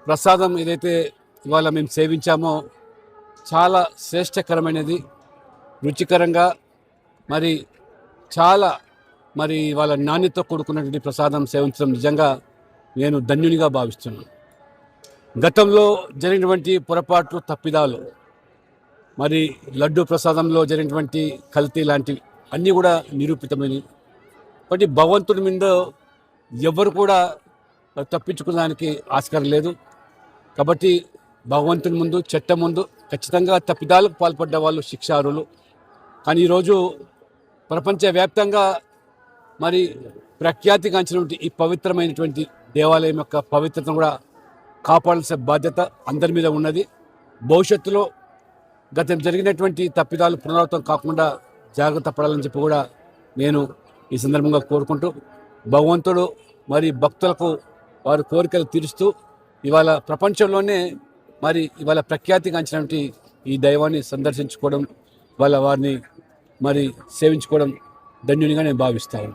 ప్రసాదం ఏదైతే ఇవాళ మేము సేవించామో చాలా శ్రేష్టకరమైనది, రుచికరంగా, మరి చాలా వాళ్ళ నాణ్యతతో కూడుకున్నటువంటి ప్రసాదం సేవించడం నిజంగా నేను ధన్యునిగా భావిస్తున్నాను. గతంలో జరిగినటువంటి పొరపాట్లు, తప్పిదాలు, మరి లడ్డు ప్రసాదంలో జరిగినటువంటి కల్తీ లాంటివి అన్నీ కూడా నిరూపితమైనవి. కాబట్టి భగవంతుడి మీద ఎవరు కూడా తప్పించుకోవడానికి ఆస్కారం లేదు. కాబట్టి భగవంతుని ముందు, చట్టం ముందు ఖచ్చితంగా తప్పిదాలకు పాల్పడ్డ వాళ్ళు శిక్షార్హులు. కానీ ఈరోజు ప్రపంచవ్యాప్తంగా మరి ప్రఖ్యాతిగాంచినటువంటి ఈ పవిత్రమైనటువంటి దేవాలయం యొక్క పవిత్రతను కూడా కాపాడాల్సిన బాధ్యత అందరి మీద ఉన్నది. భవిష్యత్తులో గతం జరిగినటువంటి తప్పిదాలు పునరావృతం కాకుండా జాగ్రత్త పడాలని చెప్పి కూడా నేను ఈ సందర్భంగా కోరుకుంటూ, భగవంతుడు మరి భక్తులకు వారి కోరికలు తీరుస్తూ ఇవాళ ప్రపంచంలోనే మరి ఇవాళ ప్రఖ్యాతిగాంచినటువంటి ఈ దైవాన్ని సందర్శించుకోవడం, వారిని మరి సేవించుకోవడం ధన్యునిగా నేను భావిస్తాను.